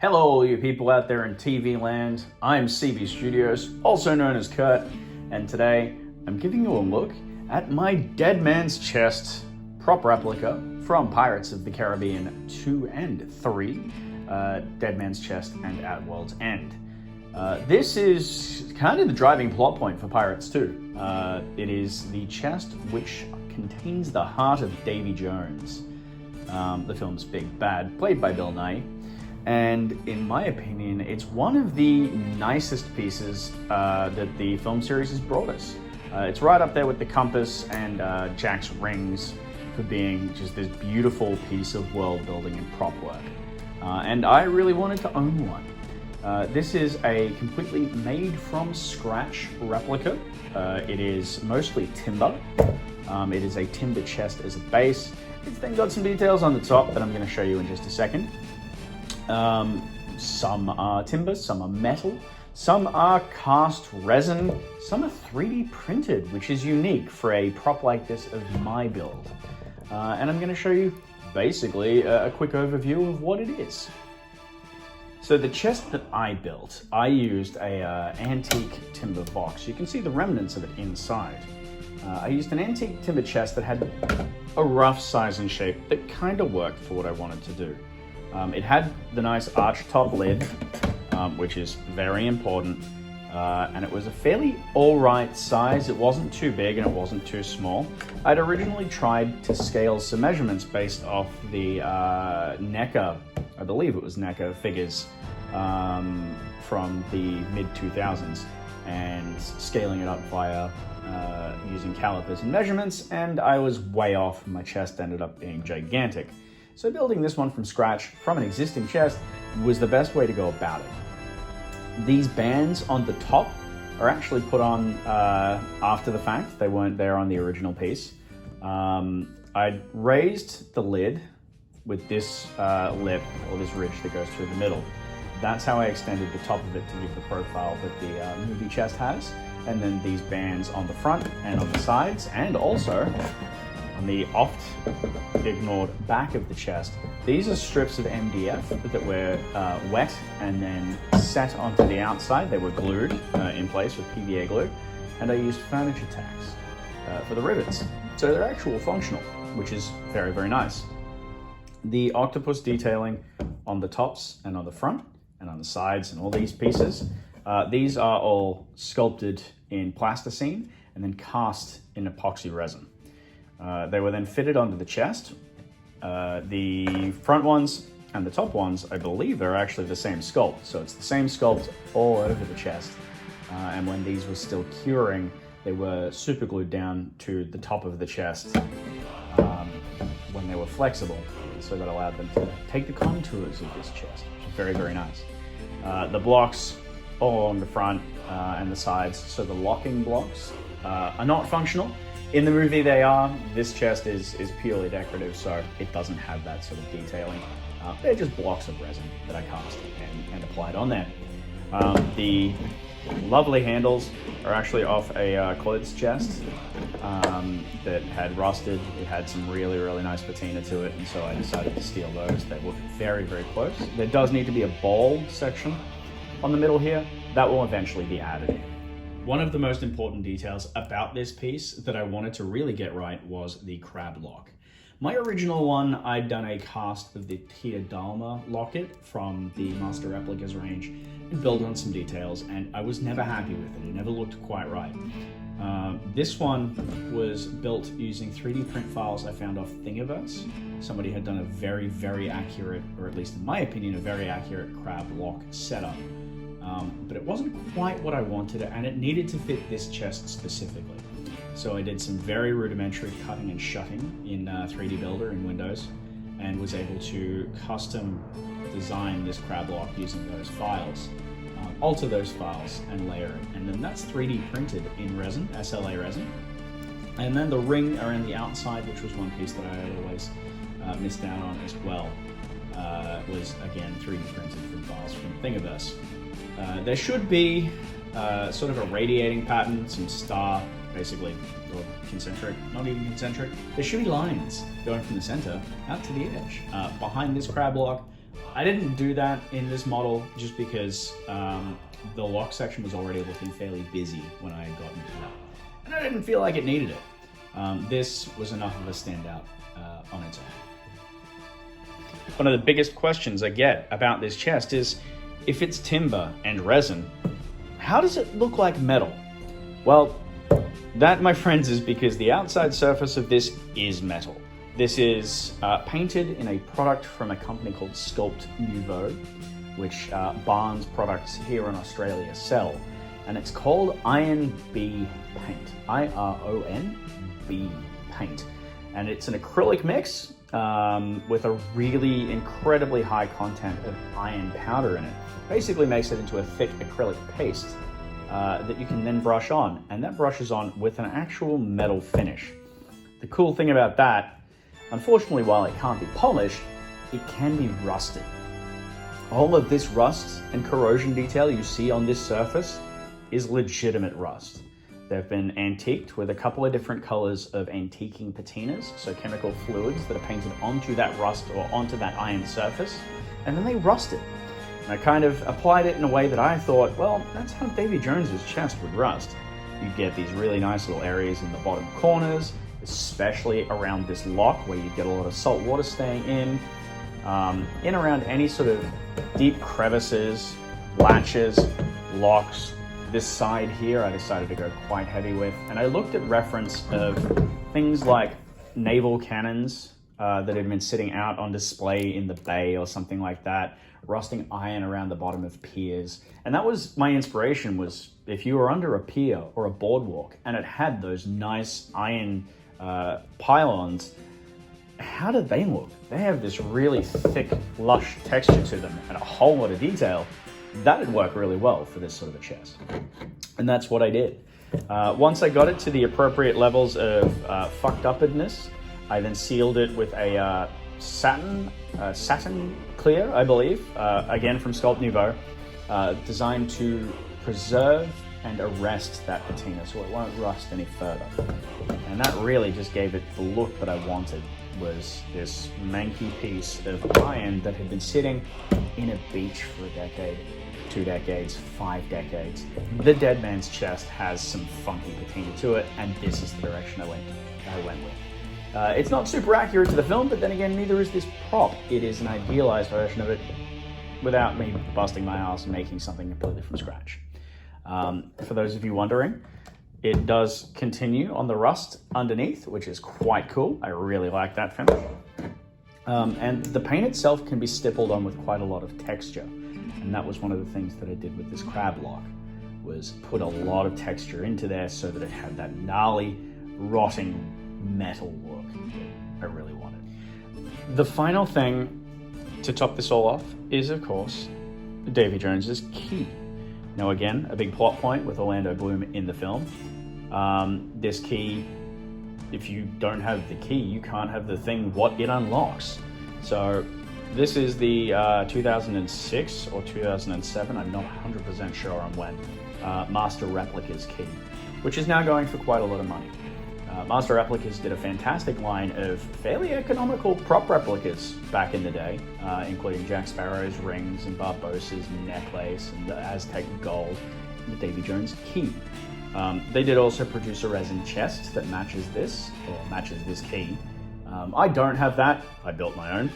Hello, all you people out there in TV land. I'm CB Studios, also known as Kurt, and today I'm giving you a look at my Dead Man's Chest prop replica from Pirates of the Caribbean 2 and 3, Dead Man's Chest and At World's End. This is kind of the driving plot point for Pirates 2. It is the chest which contains the heart of Davy Jones, the film's big bad, played by Bill Nighy. And in my opinion, it's one of the nicest pieces that the film series has brought us. It's right up there with the compass and Jack's rings for being just this beautiful piece of world building and prop work. And I really wanted to own one. This is a completely made from scratch replica. It is mostly timber. It is a timber chest as a base. It's then got some details on the top that I'm going to show you in just a second. Some are timber, some are metal, some are cast resin, some are 3D printed, which is unique for a prop like this of my build. And I'm going to show you basically a quick overview of what it is. So the chest that I built, I used a antique timber box. You can see the remnants of it inside. I used an antique timber chest that had a rough size and shape that kind of worked for what I wanted to do. It had the nice arch top lid, which is very important, and it was a fairly alright size. It wasn't too big and it wasn't too small. I'd originally tried to scale some measurements based off the NECA, I believe it was NECA figures from the mid-2000s, and scaling it up via using calipers and measurements, and I was way off. My chest ended up being gigantic. So building this one from scratch from an existing chest was the best way to go about it. These bands on the top are actually put on after the fact. They weren't there on the original piece. I raised the lid with this lip, or this ridge that goes through the middle. That's how I extended the top of it to give the profile that the movie chest has. And then these bands on the front and on the sides, and also on the oft-ignored back of the chest. These are strips of MDF that were wet and then set onto the outside. They were glued in place with PVA glue, and I used furniture tacks for the rivets. So they're actual functional, which is very, very nice. The octopus detailing on the tops and on the front and on the sides and all these pieces, these are all sculpted in plasticine and then cast in epoxy resin. They were then fitted onto the chest. The front ones and the top ones, I believe, are actually the same sculpt. So it's the same sculpt all over the chest. And when these were still curing, they were super glued down to the top of the chest when they were flexible. So that allowed them to take the contours of this chest, which is very, very nice. The blocks all on the front and the sides. So the locking blocks are not functional. In the movie they are. This chest is purely decorative, so it doesn't have that sort of detailing. They're just blocks of resin that I cast and applied on there. The lovely handles are actually off a clothes chest that had rusted. It had some really, really nice patina to it, and so I decided to steal those. They look very, very close. There does need to be a ball section on the middle here. That will eventually be added. One of the most important details about this piece that I wanted to really get right was the crab lock. My original one, I'd done a cast of the Tia Dalma locket from the Master Replicas range and built on some details, and I was never happy with it. It never looked quite right. This one was built using 3D print files I found off Thingiverse. Somebody had done a very, very accurate, or at least in my opinion, a very accurate crab lock setup. But it wasn't quite what I wanted, and it needed to fit this chest specifically. So I did some very rudimentary cutting and shutting in 3D Builder in Windows, and was able to custom design this crab lock using those files, alter those files and layer it. And then that's 3D printed in resin, SLA resin. And then the ring around the outside, which was one piece that I always missed out on as well, was again 3D printed from files from Thingiverse. There should be sort of a radiating pattern, some star, basically, or concentric, not even concentric. There should be lines going from the center out to the edge. Behind this crab lock, I didn't do that in this model just because the lock section was already looking fairly busy when I had gotten to that. And I didn't feel like it needed it. This was enough of a standout on its own. One of the biggest questions I get about this chest is, if it's timber and resin, how does it look like metal? Well, that, my friends, is because the outside surface of this is metal. This is painted in a product from a company called Sculpt Nouveau, which Barnes products here in Australia sell. And it's called Iron B paint, I-R-O-N-B paint. And it's an acrylic mix with a really incredibly high content of iron powder in it. Basically makes it into a thick acrylic paste that you can then brush on, and that brushes on with an actual metal finish. The cool thing about that, unfortunately, while it can't be polished, it can be rusted. All of this rust and corrosion detail you see on this surface is legitimate rust. They've been antiqued with a couple of different colors of antiquing patinas, so chemical fluids that are painted onto that rust or onto that iron surface, and then they rust it. And I kind of applied it in a way that I thought, well, that's how Davy Jones's chest would rust. You get these really nice little areas in the bottom corners, especially around this lock where you get a lot of salt water staying in around any sort of deep crevices, latches, locks. This side here I decided to go quite heavy with, and I looked at reference of things like naval cannons that had been sitting out on display in the bay or something like that, rusting iron around the bottom of piers. And that was my inspiration, was if you were under a pier or a boardwalk and it had those nice iron pylons, how did they look? They have this really thick, lush texture to them and a whole lot of detail. That'd work really well for this sort of a chest. And that's what I did. Once I got it to the appropriate levels of fucked upness, I then sealed it with a satin clear, I believe, again from Sculpt Nouveau, designed to preserve and arrest that patina so it won't rust any further. And that really just gave it the look that I wanted, was this manky piece of iron that had been sitting in a beach for a decade, 2 decades, 5 decades. The dead man's chest has some funky patina to it, and this is the direction I went with. It's not super accurate to the film, but then again, neither is this prop. It is an idealized version of it without me busting my ass and making something completely from scratch. For those of you wondering, it does continue on the rust underneath, which is quite cool. I really like that finish. And the paint itself can be stippled on with quite a lot of texture. And that was one of the things that I did with this crab lock, was put a lot of texture into there so that it had that gnarly, rotting metal look that I really wanted. The final thing to top this all off is, of course, Davy Jones's key. Now again, a big plot point with Orlando Bloom in the film. This key, if you don't have the key, you can't have the thing what it unlocks. So this is the 2006 or 2007, I'm not 100% sure on when, Master Replica's key, which is now going for quite a lot of money. Master Replicas did a fantastic line of fairly economical prop replicas back in the day, including Jack Sparrow's rings and Barbossa's necklace and the Aztec gold and the Davy Jones key. They did also produce a resin chest that matches this key. I don't have that, I built my own.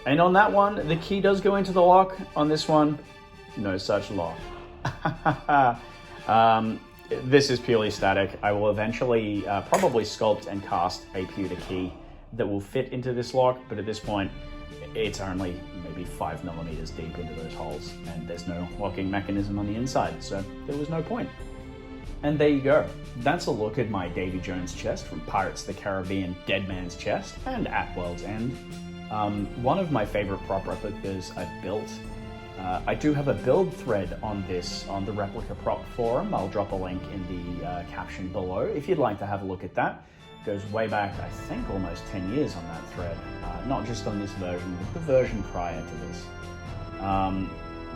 And on that one, the key does go into the lock. On this one, no such lock. This is purely static. I will eventually probably sculpt and cast a pewter key that will fit into this lock, but at this point, it's only maybe 5 millimeters deep into those holes, and there's no locking mechanism on the inside, so there was no point. And there you go. That's a look at my Davy Jones chest from Pirates of the Caribbean Dead Man's Chest and At World's End. One of my favorite prop replicas I've built. I do have a build thread on this on the Replica Prop forum. I'll drop a link in the caption below if you'd like to have a look at that. It goes way back, I think, almost 10 years on that thread. Not just on this version, but the version prior to this.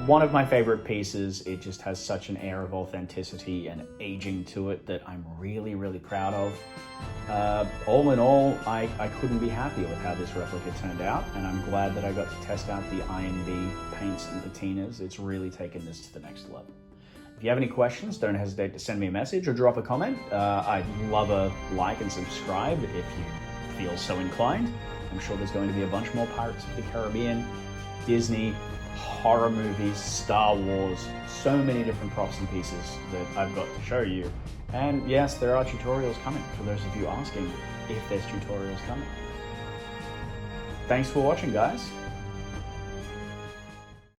one of my favorite pieces. It just has such an air of authenticity and aging to it that I'm really, really proud of. All in all, I couldn't be happier with how this replica turned out, and I'm glad that I got to test out the INB paints and patinas. It's really taken this to the next level. If you have any questions, don't hesitate to send me a message or drop a comment. I'd love a like and subscribe if you feel so inclined. I'm sure there's going to be a bunch more Pirates of the Caribbean, Disney, horror movies, Star Wars, so many different props and pieces that I've got to show you. And yes, there are tutorials coming for those of you asking if there's tutorials coming. Thanks for watching, guys.